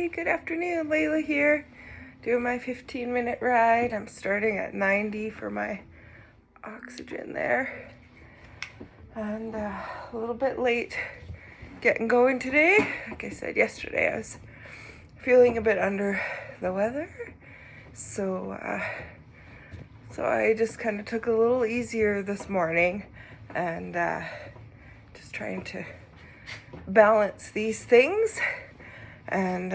Hey, good afternoon, Layla here, doing my 15-minute ride. I'm starting at 90 for my oxygen there, and a little bit late getting going today. Like I said yesterday, I was feeling a bit under the weather, so I just kind of took a little easier this morning, and just trying to balance these things. And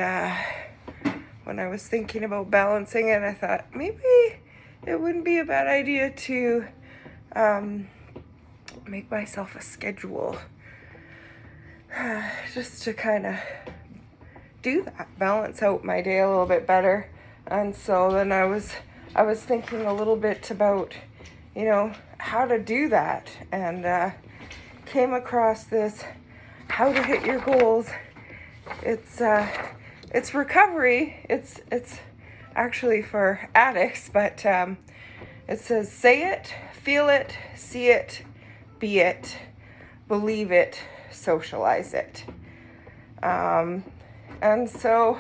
when I was thinking about balancing it, I thought maybe it wouldn't be a bad idea to make myself a schedule, just to kind of do that, balance out my day a little bit better. And so then I was thinking a little bit about, how to do that, and came across this How to Hit Your Goals. It's recovery. It's actually for addicts, but it says, say it, feel it, see it, be it, believe it, socialize it. And so,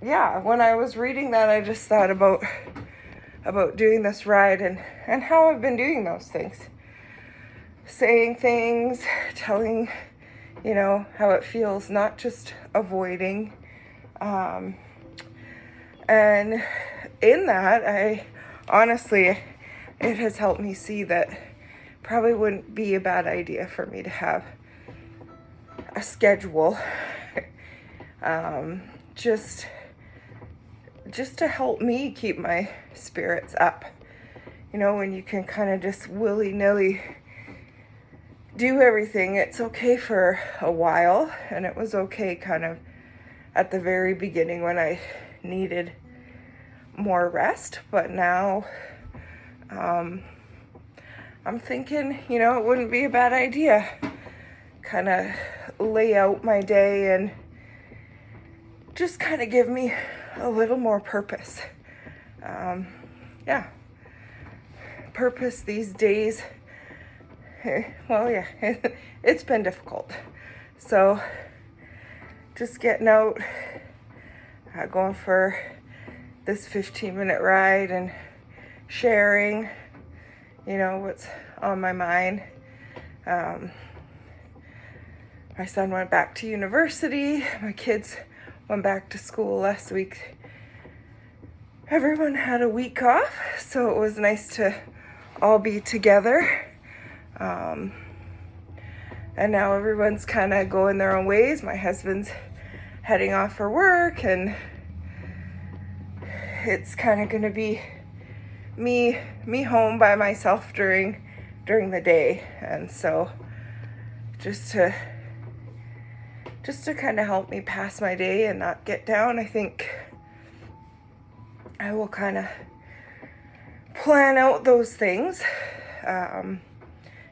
when I was reading that, I just thought about doing this ride and how I've been doing those things. Saying things, telling, how it feels, not just avoiding. And in that, it has helped me see that probably wouldn't be a bad idea for me to have a schedule. Just to help me keep my spirits up. When you can kind of just willy-nilly do everything, it's okay for a while, and it was okay kind of at the very beginning when I needed more rest, but now I'm thinking, it wouldn't be a bad idea kind of lay out my day and just kind of give me a little more purpose. Purpose these days. Well, it's been difficult. So just getting out, going for this 15-minute ride and sharing, what's on my mind. My son went back to university. My kids went back to school last week. Everyone had a week off, so it was nice to all be together. And now everyone's kind of going their own ways. My husband's heading off for work, and it's kind of going to be me home by myself during the day. And so just to kind of help me pass my day and not get down, I think I will kind of plan out those things.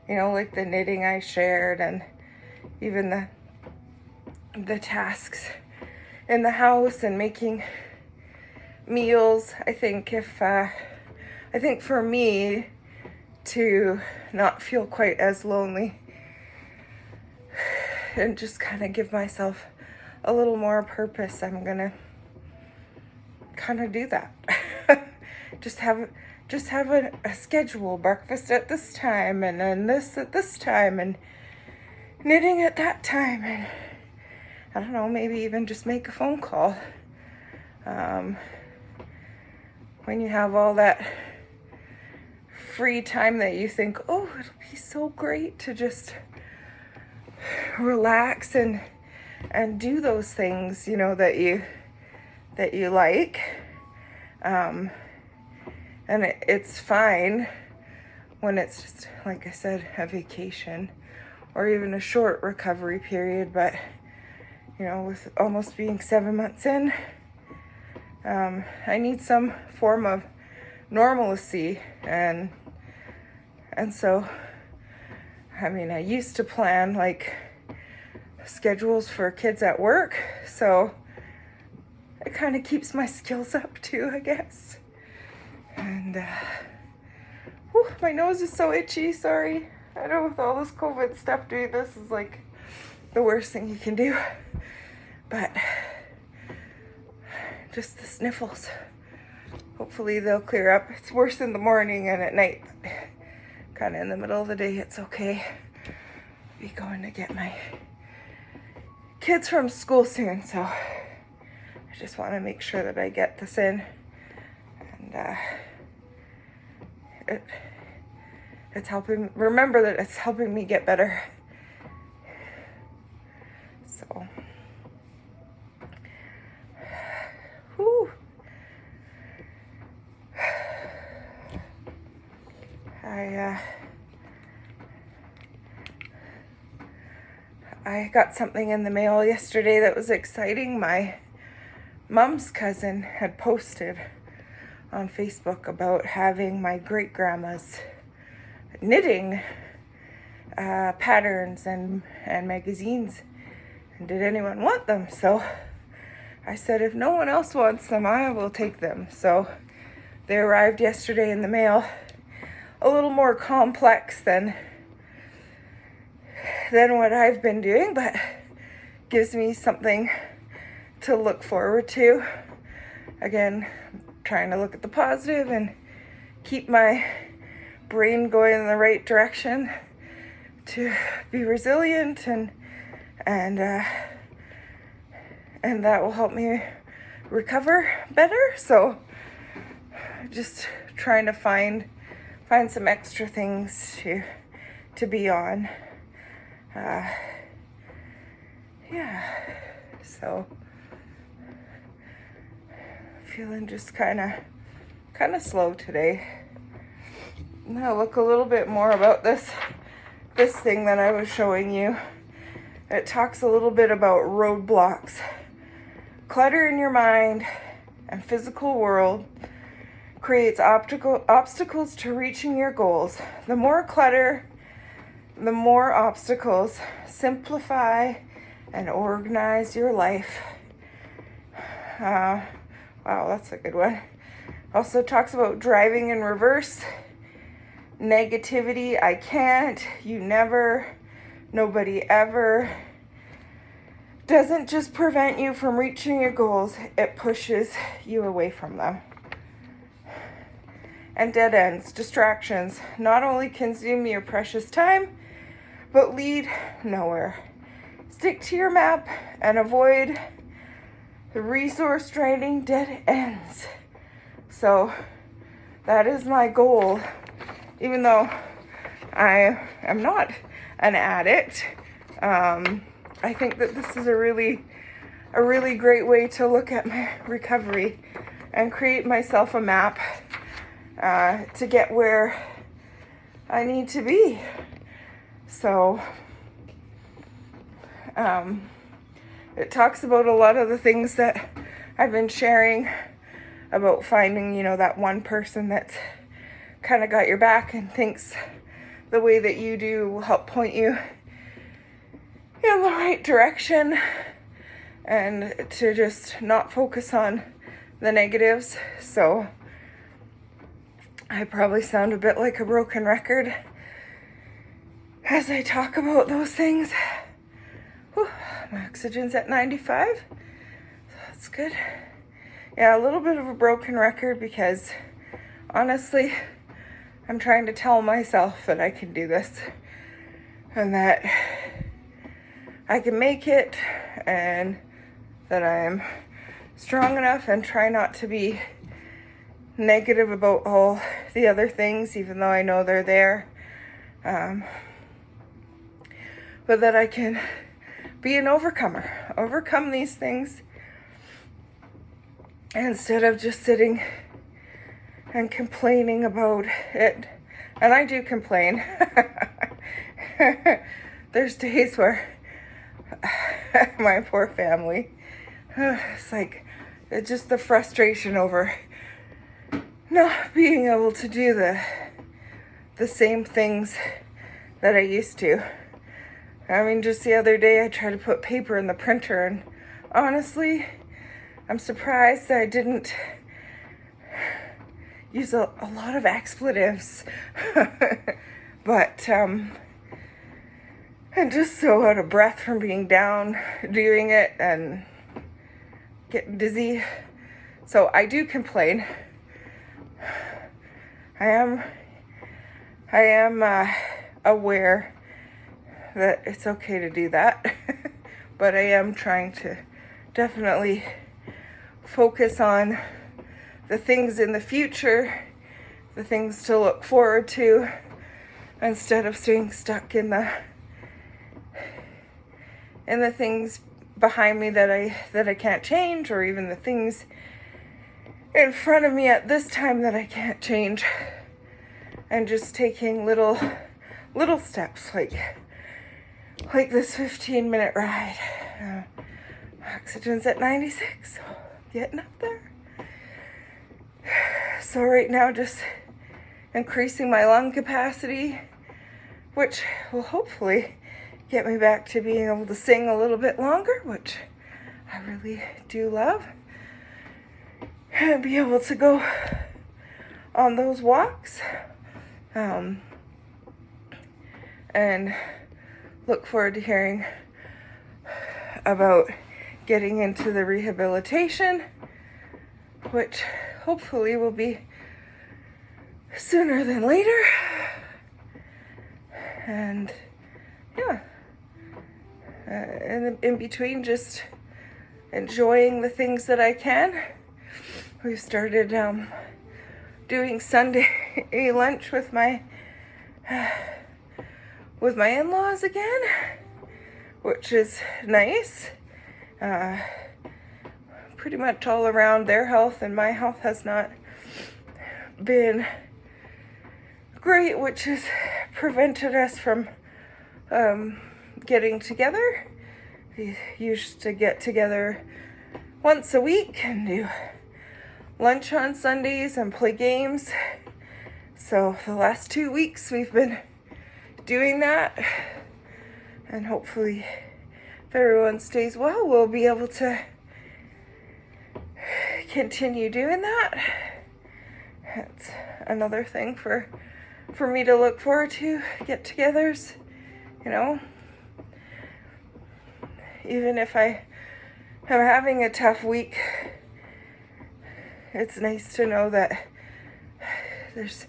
Like the knitting I shared, and even the tasks in the house and making meals. I think for me to not feel quite as lonely and just kind of give myself a little more purpose, I'm gonna kind of do that. Just have a schedule, breakfast at this time, and then this at this time, and knitting at that time, and I don't know, maybe even just make a phone call. When you have all that free time that you think, oh, it'll be so great to just relax and do those things, that you like. And it's fine when it's just, like I said, a vacation or even a short recovery period. But, with almost being 7 months in, I need some form of normalcy. And so, I used to plan like schedules for kids at work. So it kind of keeps my skills up too, I guess. And my nose is so itchy, sorry. I know with all this COVID stuff, dude, this is like the worst thing you can do. But just the sniffles. Hopefully they'll clear up. It's worse in the morning and at night, but kind of in the middle of the day, it's okay. I'll be going to get my kids from school soon, so I just want to make sure that I get this in. And it's helping, remember that it's helping me get better. So, whew. I got something in the mail yesterday that was exciting. My mom's cousin had posted on Facebook about having my great-grandma's knitting patterns and magazines, and did anyone want them? So I said, if no one else wants them, I will take them. So they arrived yesterday in the mail. A little more complex than what I've been doing, but gives me something to look forward to. Again, trying to look at the positive and keep my brain going in the right direction to be resilient, and that will help me recover better. So just trying to find some extra things to be on. Yeah, so feeling just kind of slow today. Now look a little bit more about this thing that I was showing you. It talks a little bit about roadblocks. Clutter in your mind and physical world creates obstacles to reaching your goals. The more clutter, the more obstacles. Simplify and organize your life. Wow, that's a good one. Also talks about driving in reverse. Negativity, I can't, you never, nobody ever. Doesn't just prevent you from reaching your goals, it pushes you away from them. And dead ends, distractions, not only consume your precious time, but lead nowhere. Stick to your map and avoid the resource draining dead ends. So that is my goal. Even though I am not an addict, I think that this is a really great way to look at my recovery and create myself a map to get where I need to be. So it talks about a lot of the things that I've been sharing about finding, that one person that's kind of got your back and thinks the way that you do will help point you in the right direction, and to just not focus on the negatives. So I probably sound a bit like a broken record as I talk about those things. Whew, my oxygen's at 95, so that's good. Yeah, a little bit of a broken record because honestly, I'm trying to tell myself that I can do this and that I can make it and that I'm strong enough, and try not to be negative about all the other things, even though I know they're there. But that I can be an overcome these things instead of just sitting and complaining about it. And I do complain. There's days where my poor family, it's like, it's just the frustration over not being able to do the same things that I used to. I mean, just the other day I tried to put paper in the printer, and honestly, I'm surprised that I didn't use a lot of expletives. But I'm just so out of breath from being down doing it and getting dizzy. So I do complain. I am aware that it's okay to do that, but I am trying to definitely focus on the things in the future, the things to look forward to, instead of staying stuck in the things behind me that I can't change, or even the things in front of me at this time that I can't change, and just taking little steps like this 15-minute ride. Oxygen's at 96, so getting up there. So right now, just increasing my lung capacity, which will hopefully get me back to being able to sing a little bit longer, which I really do love. And be able to go on those walks. And look forward to hearing about getting into the rehabilitation, which hopefully will be sooner than later. And yeah, and in between, just enjoying the things that I can. We've started doing Sunday lunch with my in-laws again, which is nice. Pretty much all around, their health and my health has not been great, which has prevented us from getting together. We used to get together once a week and do lunch on Sundays and play games. So the last 2 weeks we've been doing that, and hopefully if everyone stays well, we'll be able to continue doing that. That's another thing for me to look forward to, get-togethers, you know. Even if I am having a tough week, it's nice to know that there's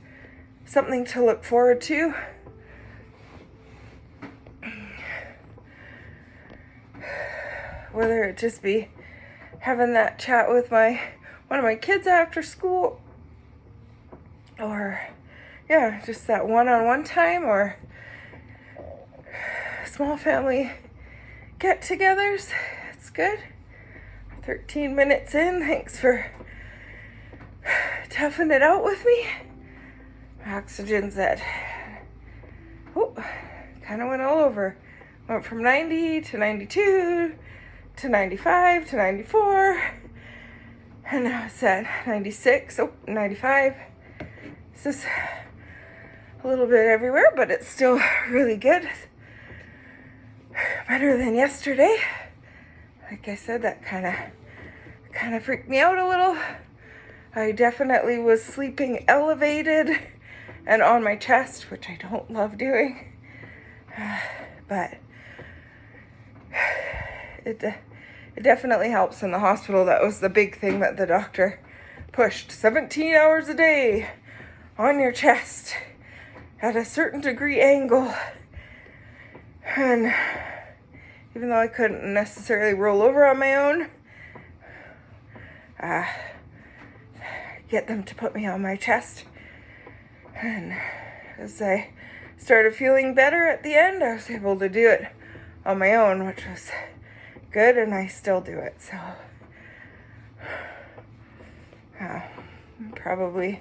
something to look forward to. Whether it just be having that chat with one of my kids after school, or yeah, just that one-on-one time, or small family get-togethers. It's good. 13 minutes in. Thanks for toughing it out with me. Oxygen's at, kind of went all over. Went from 90 to 92 to 95 to 94, and now it's at 96, 95. It's just a little bit everywhere, but it's still really good. Better than yesterday. Like I said, that kind of freaked me out a little. I definitely was sleeping elevated and on my chest, which I don't love doing. But it definitely helps in the hospital. That was the big thing that the doctor pushed. 17 hours a day on your chest at a certain degree angle. And even though I couldn't necessarily roll over on my own, get them to put me on my chest. And as I started feeling better at the end, I was able to do it on my own, which was good, and I still do it. So probably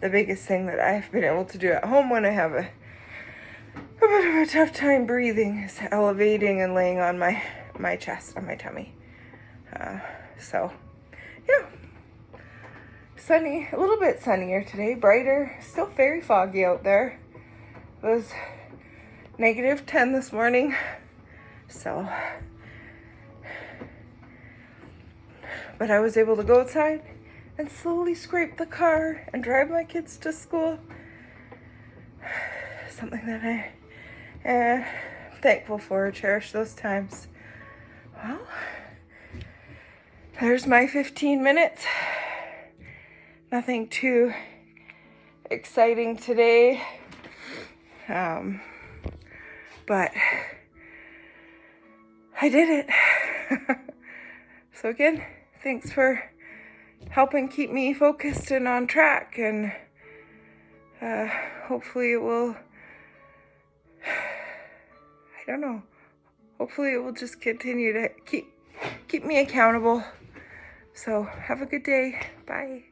the biggest thing that I've been able to do at home when I have a bit of a tough time breathing is elevating and laying on my chest, on my tummy. So yeah, sunny, a little bit sunnier today, brighter, still very foggy out there. It was -10 this morning, so, but I was able to go outside and slowly scrape the car and drive my kids to school. Something that I am thankful for, cherish those times. Well, there's my 15 minutes. Nothing too exciting today. But I did it. So again, thanks for helping keep me focused and on track, and hopefully it will, I don't know, hopefully it will just continue to keep me accountable. So have a good day. Bye.